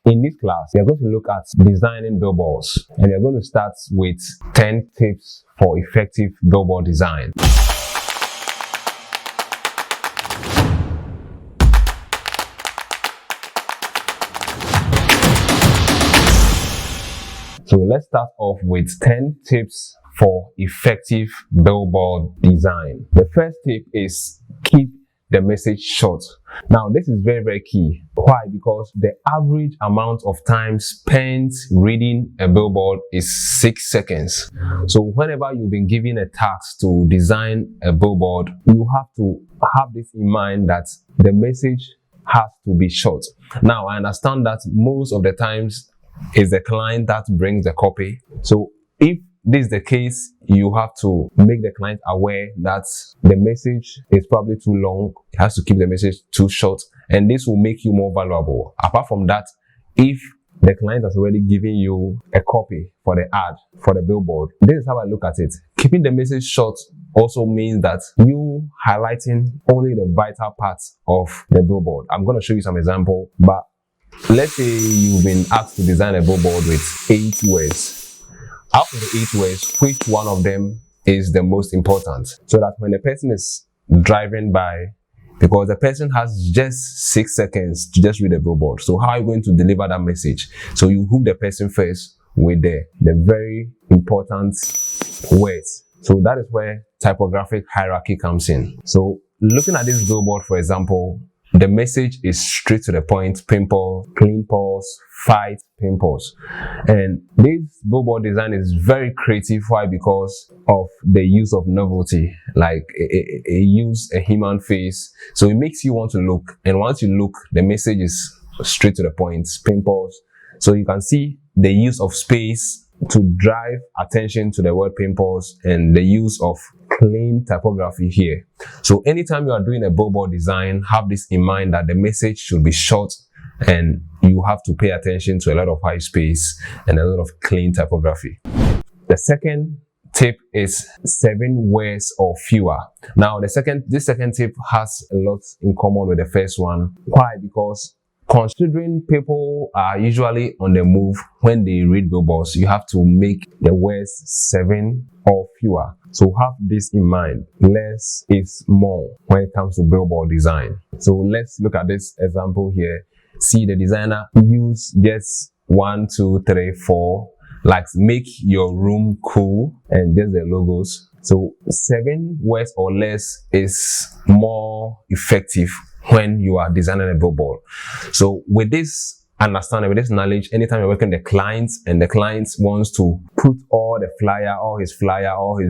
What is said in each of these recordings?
In this class, we are going to look at designing billboards, and we are going to start with 10 tips for effective billboard design. So let's start off with 10 tips for effective billboard design. The first tip is keep the message short. Now this is very key. Why? Because the average amount of time spent reading a billboard is 6 seconds. So whenever you've been given a task to design a billboard, you have to have this in mind that the message has to be short. Now I understand that most of the times it's the client that brings the copy. So if this is the case, you have to make the client aware that the message is probably too long. It has to keep the message too short, and this will make you more valuable. Apart from that, if the client has already given you a copy for the ad, for the billboard, this is how I look at it. Keeping the message short also means that you highlighting only the vital parts of the billboard. I'm going to show you some example, but let's say you've been asked to design a billboard with 8 words. Out of the 8 words, which one of them is the most important? So that when the person is driving by, because the person has just 6 seconds to just read the billboard. So how are you going to deliver that message? So you hook the person first with the very important words. So that is where typographic hierarchy comes in. So looking at this billboard, for example, the message is straight to the point: pimple, clean pulse, fight pimples. And this billboard design is very creative. Why? Because of the use of novelty, like it use a human face, so it makes you want to look. And once you look, the message is straight to the point: pimples. So you can see the use of space to drive attention to the word pimples, and the use of clean typography here. So anytime you are doing a billboard design, have this in mind that the message should be short, and you have to pay attention to a lot of high space and a lot of clean typography. The second tip is 7 words or fewer. Now this second tip has a lot in common with the first one. Why? Because considering people are usually on the move when they read billboards, you have to make the words 7 or fewer. So have this in mind. Less is more when it comes to billboard design. So let's look at this example here. See, the designer use just 1, 2, 3, 4, like make your room cool, and just the logos. So 7 words or less is more effective when you are designing a billboard. So with this understanding, with this knowledge, anytime you're working with the clients and the client wants to put all his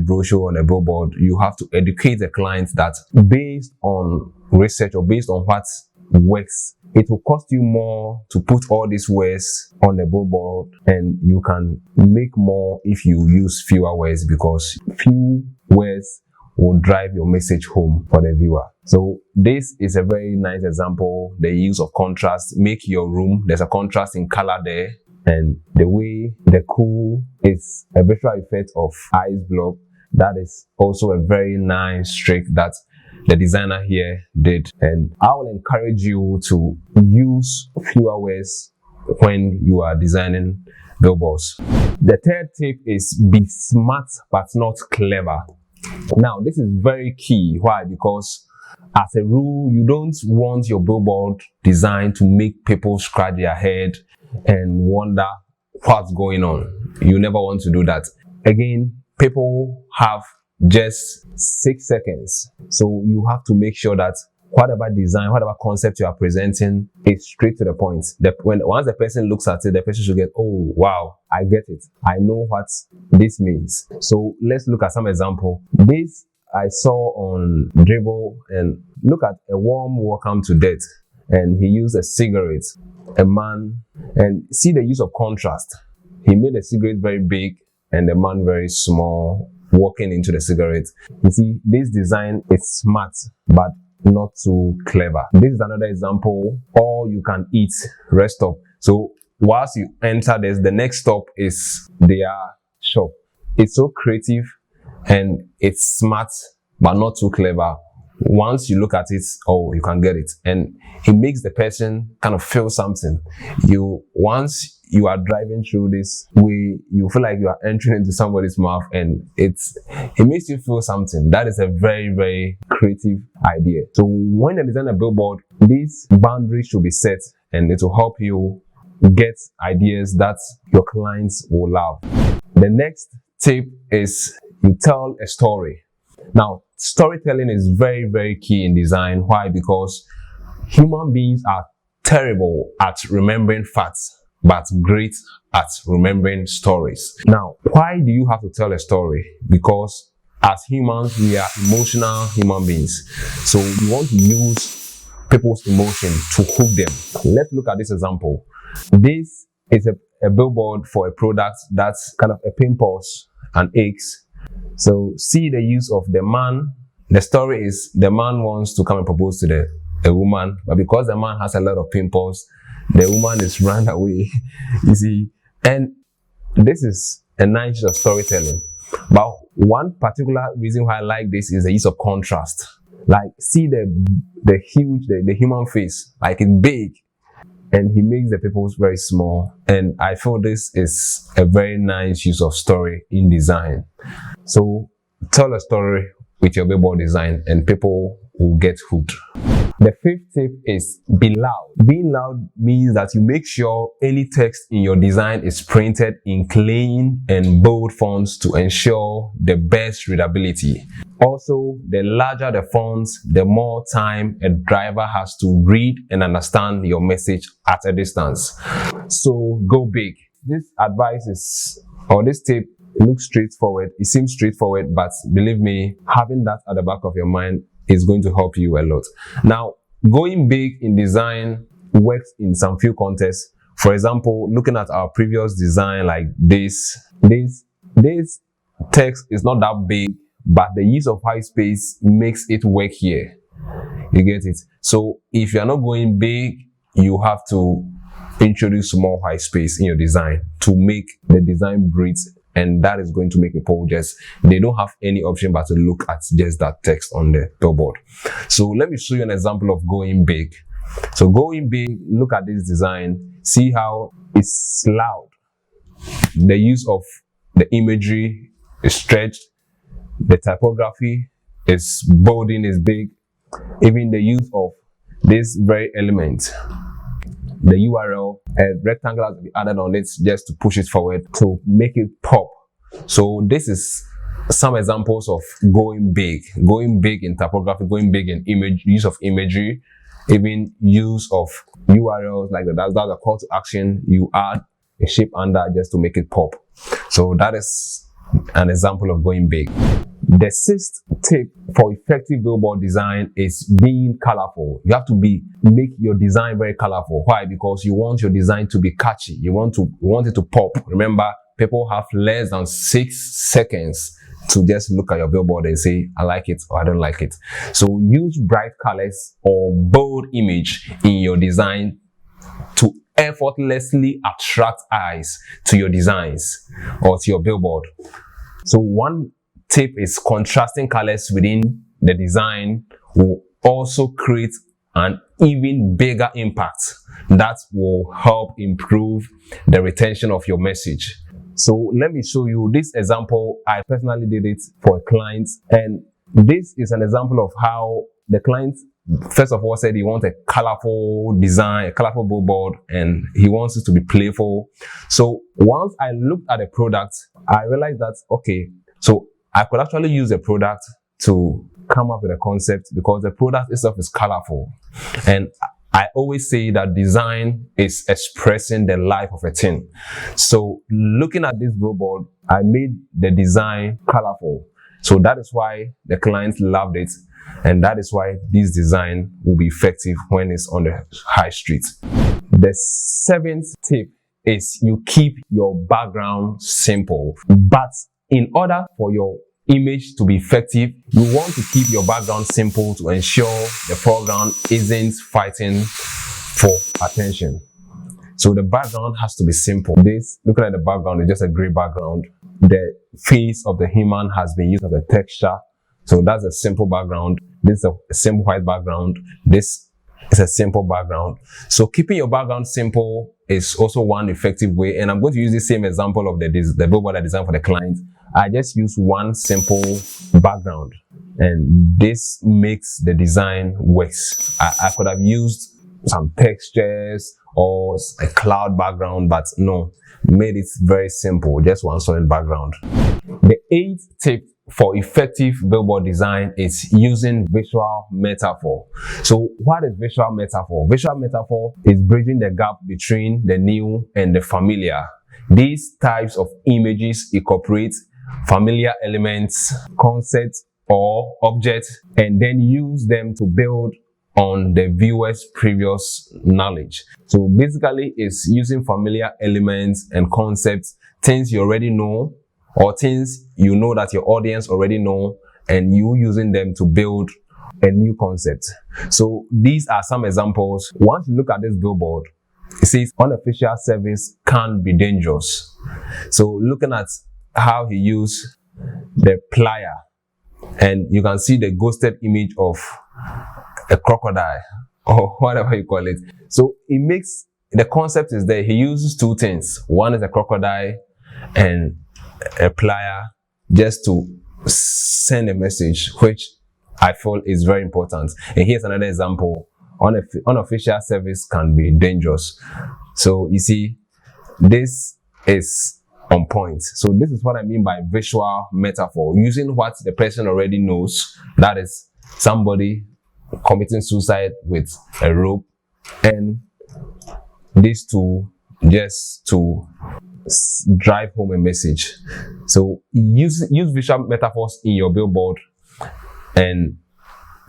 brochure on a billboard, you have to educate the client that based on research or based on what works, it will cost you more to put all these words on the billboard, and you can make more if you use fewer words, because few words will drive your message home for the viewer. So this is a very nice example. The use of contrast. Make your room, there's a contrast in color there, and the way the cool is a visual effect of ice block. That is also a very nice trick that the designer here did, and I will encourage you to use fewer words when you are designing billboards. The third tip is be smart but not clever. Now this is very key. Why? Because as a rule, you don't want your billboard design to make people scratch their head and wonder what's going on. You never want to do that. Again, people have just 6 seconds, so you have to make sure that whatever design, whatever concept you are presenting is straight to the point. Once the person looks at it, the person should get, oh wow, I get it, I know what this means. So let's look at some example. This I saw on Dribble, and look at a warm welcome to death, and he used a cigarette, a man, and see the use of contrast. He made the cigarette very big and the man very small, walking into the cigarette. You see, this design is smart but not too clever. This is another example. All you can eat rest stop. So whilst you enter this, the next stop is their shop. It's so creative and it's smart but not too clever. once you look at it, oh, you can get it, and it makes the person kind of feel something. Once you are driving through this way, you feel like you are entering into somebody's mouth, and it makes you feel something. That is a very, very creative idea. So when you design a billboard, these boundaries should be set, and it will help you get ideas that your clients will love. The next tip is you tell a story. Now, storytelling is very, very key in design. Why? Because human beings are terrible at remembering facts, but great at remembering stories. Now, why do you have to tell a story? Because as humans, we are emotional human beings. So you want to use people's emotion to hook them. Let's look at this example. This is a billboard for a product that's kind of a pimples and aches. So see the use of the man. The story is the man wants to come and propose to the woman, but because the man has a lot of pimples, the woman is run away. You see, and this is a nice use of storytelling. But one particular reason why I like this is the use of contrast. Like, see the human face, like it's big, and he makes the pimples very small. And I feel this is a very nice use of story in design. So tell a story with your billboard design, and people will get hooked. The fifth tip is be loud. Being loud means that you make sure any text in your design is printed in clean and bold fonts to ensure the best readability. Also, the larger the fonts, the more time a driver has to read and understand your message at a distance. So go big. This advice this tip looks straightforward. It seems straightforward, but believe me, having that at the back of your mind is going to help you a lot. Now, going big in design works in some few contexts. For example, looking at our previous design like this text is not that big, but the use of high space makes it work here. You get it? So if you're not going big, you have to introduce more high space in your design to make the design breathe. And that is going to make people they don't have any option but to look at just that text on the billboard. So let me show you an example of going big. So going big, look at this design, see how it's loud. The use of the imagery is stretched, the typography is bolding, is big. Even the use of this very element, the URL, a rectangle has to be added on it just to push it forward to make it pop. So this is some examples of going big in typography, going big in use of imagery, even use of URLs like that. That's a call to action. You add a shape under just to make it pop. So that is an example of going big. The sixth tip for effective billboard design is being colorful. You have to make your design very colorful. Why? Because you want your design to be catchy. You want it to pop. Remember, people have less than 6 seconds to just look at your billboard and say, I like it or I don't like it. So use bright colors or bold image in your design to effortlessly attract eyes to your designs or to your billboard. So one tip is contrasting colors within the design will also create an even bigger impact that will help improve the retention of your message. So let me show you this example. I personally did it for a client, and this is an example of how the client first of all said he wants a colorful design, a colorful billboard, and he wants it to be playful. So once I looked at the product, I realized that, okay, so I could actually use the product to come up with a concept because the product itself is colorful. And I always say that design is expressing the life of a thing. So looking at this billboard, I made the design colorful. So that is why the clients loved it. And that is why this design will be effective when it's on the high street. The seventh tip is you keep your background simple. But in order for your image to be effective, you want to keep your background simple to ensure the foreground isn't fighting for attention. So the background has to be simple. Looking at the background, is just a gray background. The face of the human has been used as a texture. So that's a simple background. This is a simple white background. This is a simple background. So keeping your background simple is also one effective way. And I'm going to use the same example of the billboard I designed for the client. I just use one simple background, and this makes the design works. I could have used some textures or a cloud background, but no, made it very simple, just one solid background. The 8th tip for effective billboard design is using visual metaphor. So what is visual metaphor? Visual metaphor is bridging the gap between the new and the familiar. These types of images incorporate familiar elements, concepts, or objects, and then use them to build on the viewer's previous knowledge. So basically, it's using familiar elements and concepts, things you already know, or things you know that your audience already know, and you using them to build a new concept. So these are some examples. Once you look at this billboard, it says unofficial service can be dangerous. So looking at how he used the plier, and you can see the ghosted image of a crocodile or whatever you call it. So it makes, the concept is there. He uses two things. One is a crocodile and a plier, just to send a message, which I feel is very important. And here's another example. Unofficial service can be dangerous. So you see, this is on point. So this is what I mean by visual metaphor, using what the person already knows, that is somebody committing suicide with a rope, and these two just to drive home a message. So use visual metaphors in your billboard, and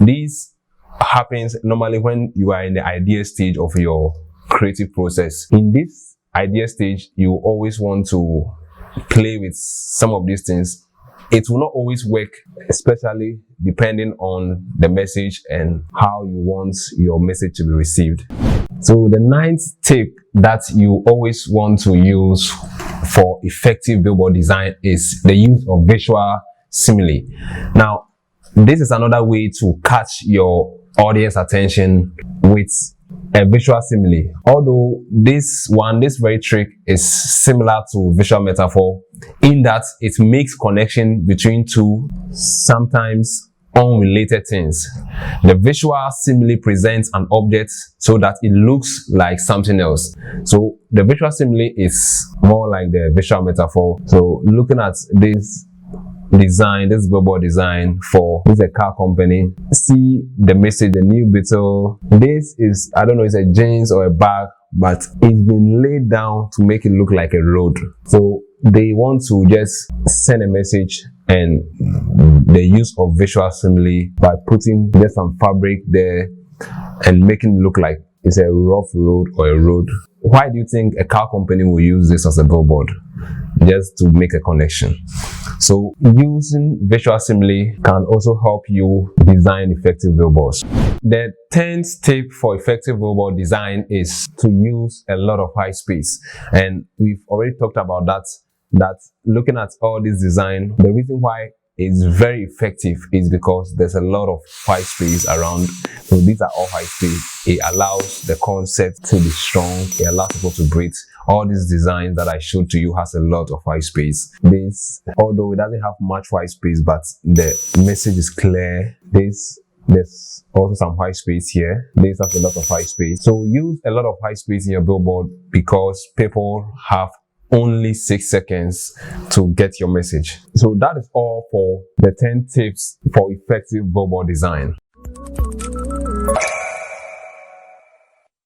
this happens normally when you are in the idea stage of your creative process. In this idea stage, you always want to play with some of these things. It will not always work, especially depending on the message and how you want your message to be received. So the 9th tip that you always want to use for effective billboard design is the use of visual simile. Now, this is another way to catch your audience attention with a visual simile. Although this very trick is similar to visual metaphor in that it makes connection between two sometimes unrelated things. The visual simile presents an object so that it looks like something else. So the visual simile is more like the visual metaphor. So looking at this design, this billboard design for this is a car company, see the message, the new Beetle. This is, I don't know, it's a jeans or a bag, but it's been laid down to make it look like a road. So they want to just send a message, and the use of visual simile by putting just some fabric there and making it look like it's a rough road or a road. Why do you think a car company will use this as a billboard? Just to make a connection. So using visual simile can also help you design effective billboards. The 10th tip for effective billboard design is to use a lot of white space. And we've already talked about that looking at all this design, the reason why it's very effective is because there's a lot of white space around. So these are all white space. It allows the concept to be strong. It allows people to breathe. All these designs that I showed to you has a lot of white space. This, although it doesn't have much white space, but the message is clear. There's also some white space here. This has a lot of white space. So use a lot of white space in your billboard because people have only 6 seconds to get your message. So that is all for the 10 tips for effective billboard design.